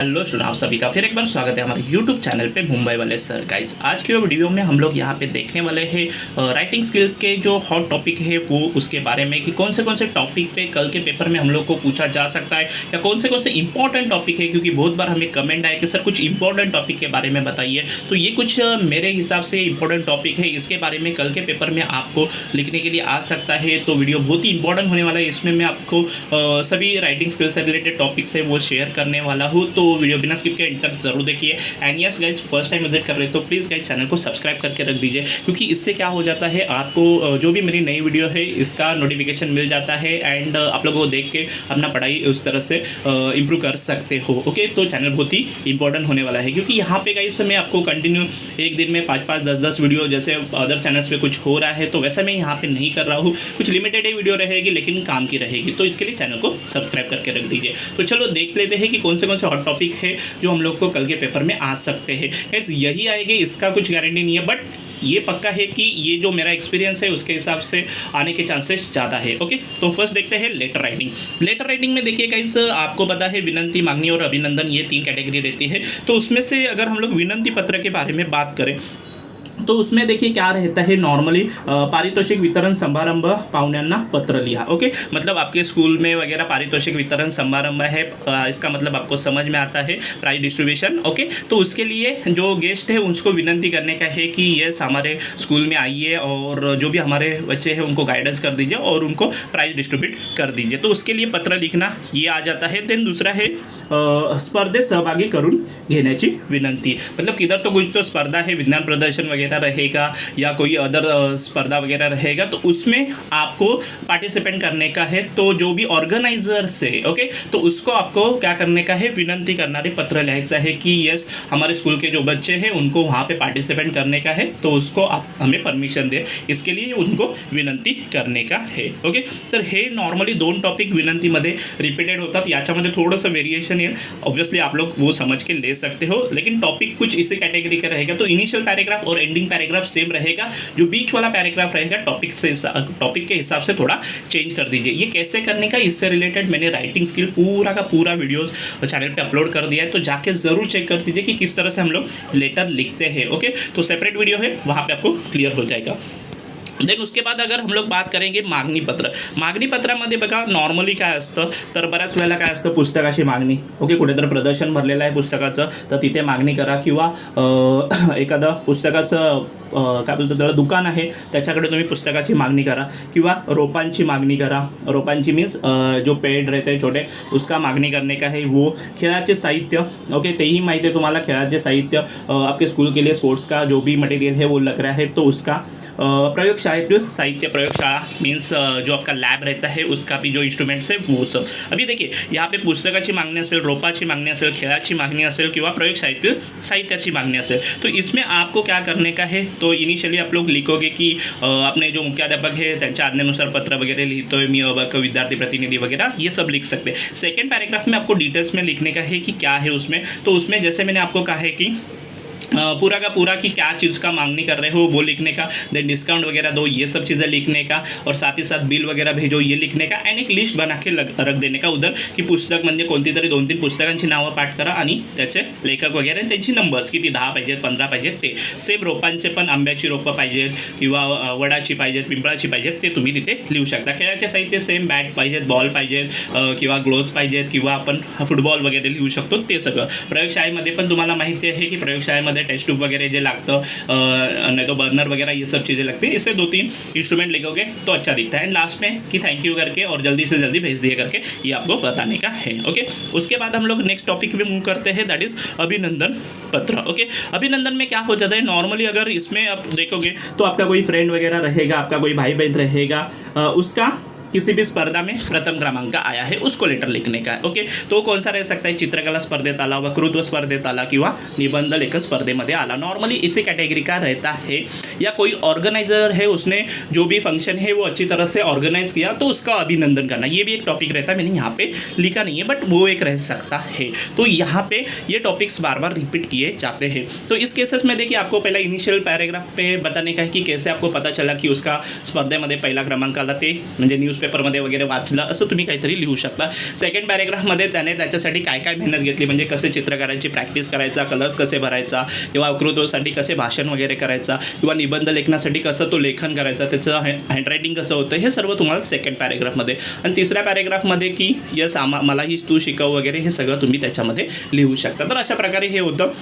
Hello student, आप सभी का फिर एक बार स्वागत है हमारे यूट्यूब चैनल पे मुंबई वाले सर गाइज। आज के वीडियो में हम लोग यहाँ पे देखने वाले हैं राइटिंग स्किल्स के जो हॉट टॉपिक है वो उसके बारे में कि कौन से टॉपिक पे कल के पेपर में हम लोग को पूछा जा सकता है या कौन से इंपॉर्टेंट टॉपिक है। क्योंकि बहुत बार हमें कमेंट आए कि सर कुछ इंपॉर्टेंट टॉपिक के बारे में बताइए, तो ये कुछ मेरे हिसाब से इंपॉर्टेंट टॉपिक है। इसके बारे में कल के पेपर में आपको लिखने के लिए आ सकता है, तो वीडियो बहुत ही इंपॉर्टेंट होने वाला है। इसमें मैं आपको सभी राइटिंग स्किल्स से रिलेटेड टॉपिक्स है वो शेयर करने वाला हूँ, तो वीडियो बिना स्किप के एंड तक जरूर देखिए। And yes guys, first time visit कर रहे हो तो प्लीज़ गाइज चैनल को सब्सक्राइब करके रख दीजिए, क्योंकि इससे क्या हो जाता है आपको जो भी मेरी नई वीडियो है इसका नोटिफिकेशन मिल जाता है एंड आप लोगों को देख के अपना पढ़ाई उस तरह से इंप्रूव कर सकते हो। ओके, तो चैनल बहुत ही इंपॉर्टेंट होने वाला है, क्योंकि यहाँ पे गाइज मैं आपको कंटिन्यू एक दिन में 5-5, 10-10 वीडियो जैसे अदर चैनल्स पे कुछ हो रहा है तो वैसा मैं यहाँ पे नहीं कर रहा हूँ। कुछ लिमिटेड ही वीडियो रहेगी लेकिन काम की रहेगी, तो इसके लिए चैनल को सब्सक्राइब करके रख दीजिए। तो चलो देख लेते हैं कि कौन से हॉट टॉपिक है जो हम लोग को कल के पेपर में आ सकते हैं। गाइस यही आएंगे, इसका कुछ गारंटी नहीं है, बट ये पक्का है कि ये जो मेरा एक्सपीरियंस है उसके हिसाब से आने के चांसेस ज़्यादा है। ओके, तो फर्स्ट देखते हैं लेटर राइटिंग। लेटर राइटिंग में देखिए गाइस, आपको पता है विनंती, मांगनी और अभिनंदन ये 3 कैटेगरी रहती है। तो उसमें से अगर हम लोग विनंती पत्र के बारे में बात करें तो उसमें देखिए क्या रहता है, नॉर्मली पारितोषिक वितरण समारंभ पाहुण्यांना पत्र लिहा। ओके, मतलब आपके स्कूल में वगैरह पारितोषिक वितरण समारंभ है, इसका मतलब आपको समझ में आता है प्राइज डिस्ट्रीब्यूशन। ओके, तो उसके लिए जो गेस्ट है उसको विनंती करने का है कि यस हमारे स्कूल में आइए और जो भी हमारे बच्चे हैं उनको गाइडेंस कर दीजिए और उनको प्राइज डिस्ट्रीब्यूट कर दीजिए, तो उसके लिए पत्र लिखना ये आ जाता है। देन दूसरा है स्पर्धेत सहभागी करून घेण्याची विनंती। मतलब किधर तो कुछ तो स्पर्धा है, विज्ञान प्रदर्शन वगैरह रहेगा या कोई अदर स्पर्धा वगैरह रहेगा, तो उसमें आपको पार्टिसिपेंट करने का है। तो जो भी ऑर्गेनाइजर्स है, ओके, तो उसको आपको क्या करने का है, विनंती करणारे पत्र लिहायचं है कि यस हमारे स्कूल के जो बच्चे हैं उनको वहाँ पे पार्टिसिपेट करने का है, तो उसको आप हमें परमिशन दे, इसके लिए उनको विनंती करने का है। ओके, तर हे नॉर्मली 2 टॉपिक विनंतीमध्ये रिपीटेड होतात, याच्यामध्ये थोडंसं वेरिएशन है। ऑब्वियसली आप लोग वो समझ के ले सकते हो, लेकिन टॉपिक कुछ इसी कैटेगरी का रहेगा। तो इनिशियल पैराग्राफ और एंडिंग पैराग्राफ सेम रहेगा, जो बीच वाला पैराग्राफ रहेगा टॉपिक के हिसाब से थोड़ा चेंज कर दीजिए। ये कैसे करने का, इससे रिलेटेड मैंने राइटिंग स्किल पूरा का पूरा वीडियोस चैनल पे अपलोड कर दिया है, तो जाके जरूर चेक कर दीजिए कि किस तरह से हम लोग लेटर लिखते हैं। ओके, तो सेपरेट वीडियो है, वहाँ पे आपको क्लियर हो जाएगा। देन उसके बाद अगर हम लोग बात करेंगे मागणी पत्रामध्ये बघा नॉर्मली काय असतं, तर बऱ्याच वेळेला काय असतं, पुस्तकाची मागणी। ओके, कुठेतरी प्रदर्शन भरलेलं आहे पुस्तकाचं, तर तिथे मागणी करा, किंवा एखादं पुस्तकाचं काय बोलतो त्याला दुकान आहे त्याच्याकडे तुम्ही पुस्तकाची मागणी करा, किंवा रोपांची मागणी करा। रोपांची मीन्स जो पेड़ रहते हैं छोटे, उसका मागणी करने का है। वो खेळाचे साहित्य, ओके, तेही माहिती है तुम्हाला, खेळाचे साहित्य आपके स्कूल के लिए स्पोर्ट्स का जो भी मटेरियल है वो लग रहा है, तो उसका साहित्य प्रयोगशाला मीन्स जो आपका लैब रहता है उसका भी जो इंस्ट्रूमेंट्स है वो सब। अभी देखिए यहाँ पे पुस्तकाची मागणी असेल, रोपाची मागणी असेल, खेळाची मागणी असेल, किंवा प्रयोग साहित्याची मागणी असेल, तो इसमें आपको क्या करने का है, तो इनिशियली आप लोग लिखोगे कि अपने जो मुख्याध्यापक है त्यांच्या आज्ञेनुसार पत्र वगैरह लिखतोय मी, विद्यार्थी प्रतिनिधि वगैरह ये सब लिख सकते हैं। सेकेंड पैराग्राफ में आपको डिटेल्स में लिखने का है कि क्या है उसमें, तो उसमें जैसे मैंने आपको कहा है कि पूरा का पूरा कि क्या चीज़ का मांगनी कर रहे हो वो लिखने का, देन डिस्काउंट वगैरह दो ये सब चीज़ें लिखने का, और साथ ही साथ बिल वगैरह भेजो ये लिखने का, एंड एक लिस्ट बना के रख देने का उधर की पुस्तक म्हणजे कोणती तरी 2-3 पुस्तकांची नावं पाठ करा आणि त्याचे लेखक वगैरे त्यांची नंबर्स किती 10 पाहिजेत 15 पाहिजेत ते सेम। रोपांचे पण आंब्याची रोपं पाहिजेत किंवा वडाची पाहिजेत, पिंपळाची पाहिजेत, ते तुम्ही तिथे लिहू शकता। खेळाचे साहित्य सेम, बॅट पाहिजेत, बॉल पाहिजेत, किंवा ग्लोव्ज पाहिजेत, किंवा आपण फुटबॉल वगैरे लिहू शकतो ते सगळं। प्रयोगशाळेमध्ये पण तुम्हाला माहिती आहे की प्रयोगशाळेमध्ये टेस्ट ट्यूब वगैरह जो लागतं, नहीं तो बर्नर वगैरह ये सब चीज़ें लगती हैं। इससे 2-3 इंस्ट्रूमेंट लिखोगे तो अच्छा दिखता है। एंड लास्ट में कि थैंक यू करके और जल्दी से जल्दी भेज दिए करके ये आपको बताने का है। ओके, उसके बाद हम लोग नेक्स्ट टॉपिक पे मूव करते हैं, दैट इज़ अभिनंदन पत्र। ओके, अभिनंदन में क्या हो जाता है, नॉर्मली अगर इसमें आप देखोगे तो आपका कोई फ्रेंड वगैरह रहेगा, आपका कोई भाई बहन रहेगा, उसका किसी भी स्पर्धा में प्रथम क्रमांक आया है उसको लेटर लिखने का है। ओके, तो कौन सा रह सकता है, चित्रकला स्पर्धेत आला, वक्तृत्व स्पर्धेत आला, किंवा निबंध लेखन स्पर्धेमध्ये आला, नॉर्मली इसी कैटेगरी का रहता है। या कोई ऑर्गेनाइजर है, उसने जो भी फंक्शन है वो अच्छी तरह से ऑर्गेनाइज किया, तो उसका अभिनंदन करना, ये भी एक टॉपिक रहता है। मैंने यहाँ पे लिखा नहीं है बट वो एक रह सकता है। तो यहाँ पे ये टॉपिक्स बार बार रिपीट किए जाते हैं। तो इस केसेस में देखिए आपको पहला इनिशियल पैराग्राफ पे बताने का है कि कैसे आपको पता चला कि उसका स्पर्धेमध्ये पहिला क्रमांक आला, ते म्हणजे न्यूज न्यूजपेपरमध्ये वगैरे वाचलं असं तुम्ही काहीतरी लिहू शकता. सेकंड पॅरेग्राफमध्ये त्याने त्याच्यासाठी काय काय मेहनत घेतली, म्हणजे कसे चित्रकारांची प्रॅक्टिस करायचा, कलर्स कसे भरायचा, किंवा वक्तृत्वासाठी कसे भाषण वगैरे करायचा, किंवा निबंध लेखनासाठी कसं तो लेखन करायचा, त्याचं हँडरायटिंग कसं होतं, हे सर्व तुम्हाला सेकंड पॅरेग्राफमध्ये. आणि तिसऱ्या पॅरेग्राफमध्ये की यस मलाही तू शिकव वगैरे, हे सगळं तुम्ही त्याच्यामध्ये लिहू शकता. तर अशा प्रकारे हे होतं.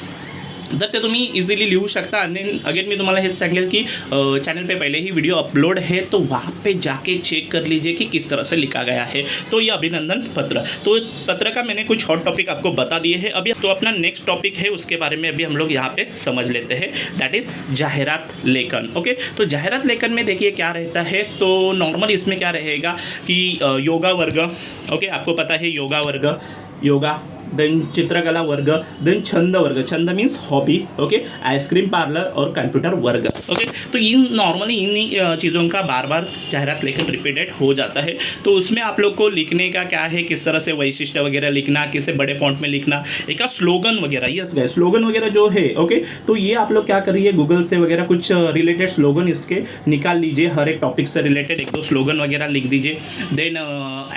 तर ते तुम्ही इजीली लिहू शकता. आणि अगेन मी तुम्हाला हेच सांगेल कि चैनल पे पहले ही वीडियो अपलोड है, तो वहाँ पे जाके चेक कर लीजिए कि किस तरह से लिखा गया है. तो ये अभिनंदन पत्र, तो पत्र का मैंने कुछ हॉट टॉपिक आपको बता दिए हैं. अभी तो अपना नेक्स्ट टॉपिक है, उसके बारे में अभी हम लोग यहाँ पे समझ लेते हैं. दैट इज़ जाहिरात लेखन. ओके, तो जाहिरात लेखन में देखिए क्या रहता है. तो नॉर्मल इसमें क्या रहेगा कि योगा वर्ग, ओके आपको पता है योगा वर्ग, योगा देन चित्रकला वर्ग, देन छंद वर्ग, छंद means hobby, okay, ice cream parlour और कंप्यूटर वर्ग. ओके, तो इन नॉर्मली इन चीज़ों का बार बार जाहिरात लेखन रिपीटेड हो जाता है. तो उसमें आप लोग को लिखने का क्या है, किस तरह से वैशिष्ट्य वगैरह लिखना, किसे बड़े फॉन्ट में लिखना, एक स्लोगन वगैरह. यस गाइस, स्लोगन वगैरह जो है, ओके, तो ये आप लोग क्या करिए, गूगल से वगैरह कुछ रिलेटेड स्लोगन इसके निकाल लीजिए. हर एक टॉपिक से रिलेटेड एक दो स्लोगन वगैरह लिख दीजिए. देन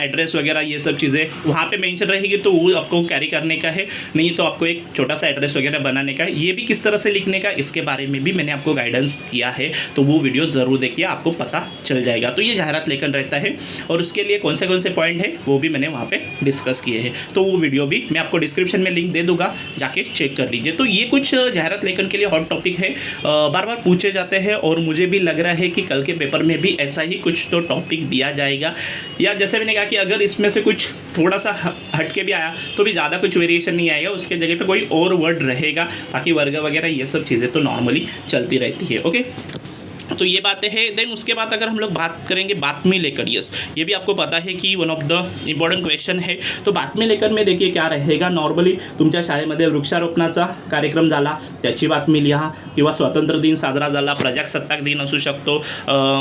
एड्रेस वगैरह ये सब चीज़ें वहाँ पे मेंशन रहेगी, तो वो आपको कैरी करने का है. नहीं तो आपको एक छोटा सा एड्रेस वगैरह बनाने का है. ये भी किस तरह से लिखने का, इसके बारे में भी मैंने आपको गाइडेंस किया है, तो वो वीडियो ज़रूर देखिए, आपको पता चल जाएगा. तो ये जाहिरात लेखन रहता है, और उसके लिए कौन से पॉइंट है वो भी मैंने वहाँ पे डिस्कस किए हैं. तो वो वीडियो भी मैं आपको डिस्क्रिप्शन में लिंक दे दूँगा, जाके चेक कर लीजिए. तो ये कुछ जाहिरात लेखन के लिए हॉट टॉपिक है, बार बार पूछे जाते हैं, और मुझे भी लग रहा है कि कल के पेपर में भी ऐसा ही कुछ तो टॉपिक दिया जाएगा. या जैसे मैंने कहा कि अगर इसमें से कुछ थोड़ा सा हटके भी आया तो भी ज़्यादा कुछ वेरिएशन नहीं आएगा, उसके जगह पे कोई और वर्ड रहेगा. बाकी वर्ग वगैरह ये सब चीज़ें तो नॉर्मली चलती रहती है. ओके, तो ये बातें हैं. देन उसके बाद अगर हम लोग बात करेंगे बातमी लेखन, यस ये भी आपको पता है की one of the important question है. तो बातमी लेखन में देखिए क्या रहेगा, नॉर्मली तुमच्या शाळेमध्ये वृक्षारोपणाचा कार्यक्रम झाला त्याची बातमी लिहा, किंवा स्वातंत्र्य दिन साजरा झाला, प्रजासत्ताक दिन असू शकतो,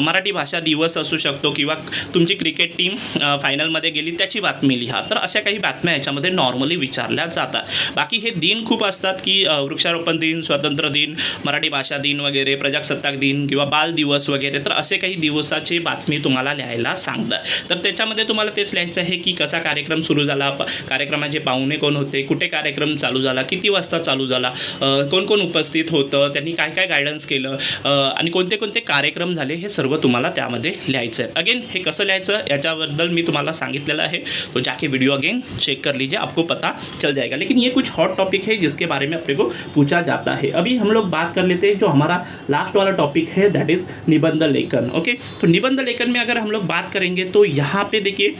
मराठी भाषा दिवस असू शकतो, किंवा तुमची क्रिकेट टीम फायनलमध्ये गेली त्याची बातमी लिहा. तर अशा काही बातम्या याच्यामध्ये नॉर्मली विचारल्या जातात. बाकी हे दिन खूप असतात की वृक्षारोपण दिन, स्वातंत्र्य दिन, मराठी भाषा दिन वगैरे, प्रजासत्ताक दिन किंवा बाल दिवस वगैरे. तर असे काही दिवसाची बातमी तुम्हाला लिहायला सांगतात. तर त्याच्यामध्ये तुम्हाला तेच लिहायचं आहे की कसा कार्यक्रम सुरू झाला, कार्यक्रमाचे पाहुणे कोण होते, कुठे कार्यक्रम चालू झाला, किती वाजता चालू झाला, कोण कोण उपस्थित होतं, त्यांनी काय काय गायडन्स केलं, आणि कोणते कोणते कार्यक्रम झाले, हे सर्व तुम्हाला त्यामध्ये लिहायचं आहे. अगेन हे कसं लिहायचं याच्याबद्दल मी तुम्हाला सांगितलेलं आहे, तो जाके वीडियो अगेन चेक कर लीजिए, आपको पता चल जाएगा. लेकिन ये कुछ हॉट टॉपिक है जिसके बारे में अपने को पूछा जाता है. अभी हम लोग बात कर लेते हैं जो हमारा लास्ट वाला टॉपिक है, दैट इज निबंध लेखन. ओके, तो निबंध लेखन में अगर हम लोग बात करेंगे तो यहाँ पे देखिए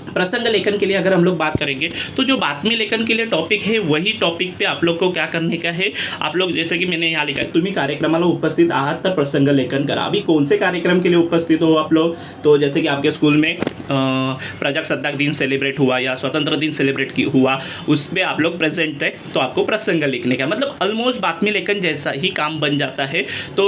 प्रसंग लेखन के लिए अगर हम लोग बात करेंगे तो जो बातमी लेखन के लिए टॉपिक है वही टॉपिक पे आप लोग को क्या करने का है. आप लोग जैसे कि मैंने यहाँ लिखा है तुम्ही कार्यक्रमाला उपस्थित आहात तर प्रसंग लेखन करा. अभी कौन से कार्यक्रम के लिए उपस्थित हो आप लोग, तो जैसे कि आपके स्कूल में प्रजासत्ताक दिन सेलिब्रेट हुआ या स्वतंत्र दिन सेलिब्रेट हुआ, उस पर आप लोग प्रेजेंट है, तो आपको प्रसंग लिखने का, मतलब ऑलमोस्ट बातमी लेखन जैसा ही काम बन जाता है. तो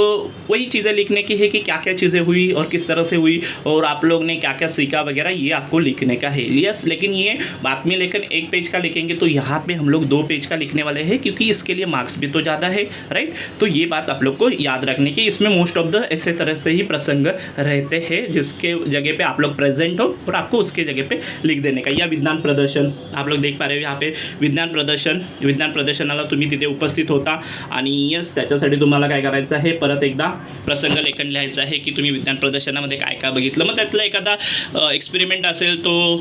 वही चीज़ें लिखने की है कि क्या क्या चीज़ें हुई और किस तरह से हुई, और आप लोग ने क्या क्या सीखा वगैरह, ये आपको लिखने का है. यस, लेकिन ये बातमी लेखन एक पेज का लिखेंगे तो यहाँ पे हम लोग 2 पेज का लिखने वाले हैं, क्योंकि इसके लिए मार्क्स भी तो ज़्यादा है, राइट. तो ये बात आप लोग को याद रखने की. इसमें मोस्ट ऑफ द ऐसे तरह से ही प्रसंग रहते हैं जिसके जगह पे आप लोग प्रेजेंट हो और आपको उसके जगह पे लिख देने का. या विज्ञान प्रदर्शन आप लोग देख पा रहे हो यहाँ पे, विज्ञान प्रदर्शनाला तुम्ही तिथे उपस्थित होता, आणि यस त्याच्यासाठी तुम्हाला काय करायचं आहे, परत एकदा प्रसंग लेखन लिहायचं आहे की तुम्ही विज्ञान प्रदर्शनामध्ये काय काय बघितलं. मग त्यातला एखादा एक्सपेरिमेंट असेल, तो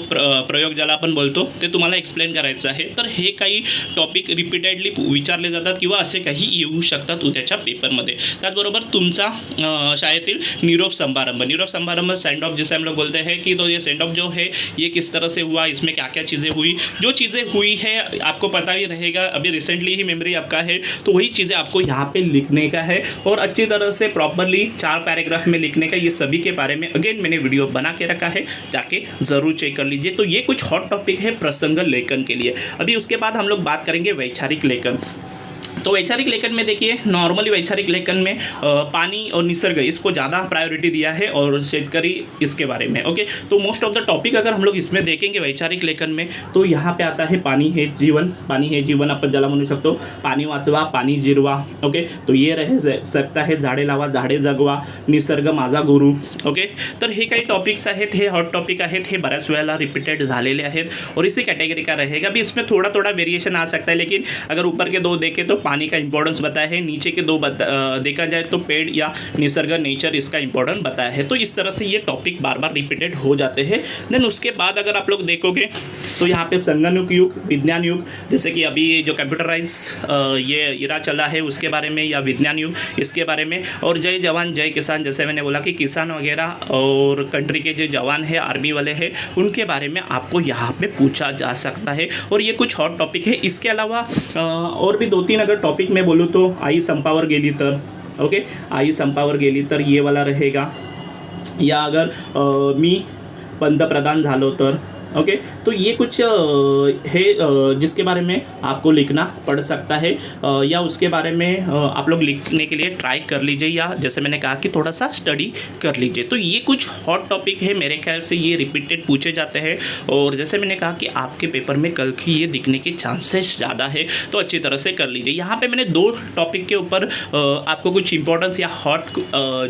प्रयोग ज्याला आपण बोलतो, ते तुम्हाला एक्सप्लेन करायचं आहे. तर हे काही टॉपिक रिपीटेडली विचारले जातात किंवा असे काही येऊ शकतात उद्याच्या पेपरमध्ये. त्याचबरोबर तुमचा शाळेतील निरोप समारंभ सेंड ऑफ, जिसे हम लोग बोलते हैं कि तो ये सेंड ऑफ जो है ये किस तरह से हुआ, इसमें क्या क्या चीज़ें हुई, जो चीज़ें हुई है आपको पता ही रहेगा, अभी रिसेंटली ही मेमोरी आपका है, तो वही चीज़ें आपको यहाँ पे लिखने का है, और अच्छी तरह से प्रॉपरली 4 पैराग्राफ में लिखने का. ये सभी के बारे में अगेन मैंने वीडियो बना के रखा है, जाके ज़रूर चेक कर लीजिए. तो ये कुछ हॉट टॉपिक है प्रसंग लेखन के लिए. अभी उसके बाद हम लोग बात करेंगे वैचारिक लेखन. तो तो वैचारिक लेखन में देखिए, नॉर्मली वैचारिक लेखन में पानी और निसर्ग इसको ज़्यादा प्रायोरिटी दिया है और शेतकरी इसके बारे में। ओके, तो मोस्ट ऑफ द टॉपिक अगर हम लोग इसमें देखेंगे वैचारिक लेखन में, तो यहाँ पे आता है पाणी हे जीवन, पाणी हे जीवन आपण ज्याला म्हणू शकतो, पाणी वाचवा पाणी जिरवा। ओके, तो ये रह सकता है झाडे लावा झाडे जगवा, निसर्ग माझा गुरु। ओके, तर हे काही टॉपिक्स आहेत, हे हॉट टॉपिक आहेत, हे बऱ्याच वेळेला रिपीटेड झालेले आहेत और इसी कैटेगरी का रहेगा। भी इसमें थोड़ा थोड़ा वेरिएशन आ सकता है, लेकिन अगर ऊपर के दो देखें तो पानी का इंपॉर्टेंस बताया है, नीचे के दो देखा जाए तो पेड़ या निसर्ग नेचर इसका इंपॉर्टेंट बताया है। तो इस तरह से ये टॉपिक बार बार रिपीटेड हो जाते हैं। देन उसके बाद अगर आप लोग देखोगे तो यहाँ पे संगणक युग, विज्ञान युग, जैसे कि अभी जो कंप्यूटराइज ये इरा चला है उसके बारे में, या विज्ञान युग इसके बारे में, और जय जवान जय किसान, जैसे मैंने बोला कि किसान वगैरह और कंट्री के जो जवान है आर्मी वाले हैं उनके बारे में आपको यहाँ पे पूछा जा सकता है। और ये कुछ हॉट टॉपिक है। इसके अलावा और भी 2-3 अगर टॉपिक मैं बोलूँ तो आई संपावर गेली तर, ओके, आई संपावर गेली तर ये वाला रहेगा, या अगर मी पंतप्रधान झालो तर, ओके, तो ये कुछ है जिसके बारे में आपको लिखना पड़ सकता है, या उसके बारे में आप लोग लिखने के लिए ट्राई कर लीजिए, या जैसे मैंने कहा कि थोड़ा सा स्टडी कर लीजिए। तो ये कुछ हॉट टॉपिक है, मेरे ख्याल से ये रिपीटेड पूछे जाते हैं, और जैसे मैंने कहा कि आपके पेपर में कल की ये दिखने के चांसेस ज़्यादा है, तो अच्छी तरह से कर लीजिए। यहाँ पे मैंने 2 टॉपिक के ऊपर आपको कुछ इंपॉर्टेंस या हॉट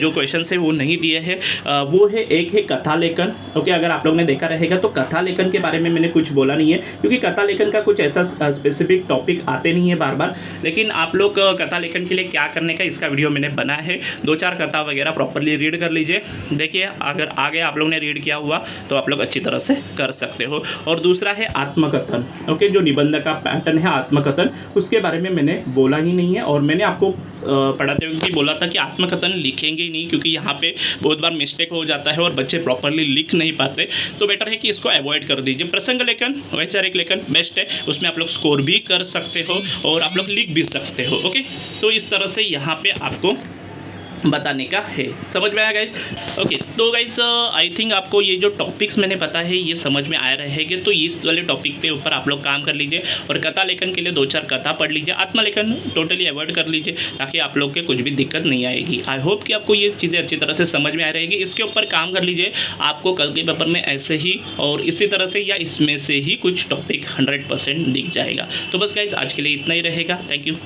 जो क्वेश्चन है वो नहीं दिए हैं। वो है, एक है कथा लेखन। ओके, अगर आप लोग ने देखा रहेगा तो कथा लेखन के बारे में मैंने कुछ बोला नहीं है, क्योंकि कथा लेखन का कुछ ऐसा स्पेसिफिक टॉपिक आते नहीं है बार बार। लेकिन आप लोग कथा लेखन के लिए क्या करने का इसका वीडियो मैंने बनाया है। 2-4 कथा वगैरह प्रॉपरली रीड कर लीजिए। देखिए, अगर आगे आप लोग ने रीड किया हुआ तो आप लोग अच्छी तरह से कर सकते हो। और दूसरा है आत्मकथन। ओके, जो निबंध का पैटर्न है आत्मकथन, उसके बारे में मैंने बोला ही नहीं है। और मैंने आपको पढ़ाते हुए भी बोला था कि आत्मकथन लिखेंगे ही नहीं, क्योंकि यहाँ पे बहुत बार मिस्टेक हो जाता है और बच्चे प्रॉपरली लिख नहीं पाते। तो बेटर है कि इसको अवॉइड कर दीजिए। प्रसंग लेखन, वैचारिक लेखन बेस्ट है, उसमें आप लोग स्कोर भी कर सकते हो और आप लोग लिख भी सकते हो। ओके, तो इस तरह से यहाँ पे आपको बताने का है। समझ में आया गाइज? ओके, तो गाइज आई थिंक आपको ये जो टॉपिक्स मैंने बताया है ये समझ में आए रहेंगे। तो इस वाले टॉपिक पे ऊपर आप लोग काम कर लीजिए, और कथा लेखन के लिए 2-4 कथा पढ़ लीजिए। आत्मलेखन टोटली अवॉइड कर लीजिए, ताकि आप लोग के कुछ भी दिक्कत नहीं आएगी। आई होप कि आपको ये चीज़ें अच्छी तरह से समझ में आ रहेगी। इसके ऊपर काम कर लीजिए, आपको कल के पेपर में ऐसे ही और इसी तरह से या इसमें से ही कुछ टॉपिक 100% दिख जाएगा। तो बस गाइज आज के लिए इतना ही रहेगा। Thank you.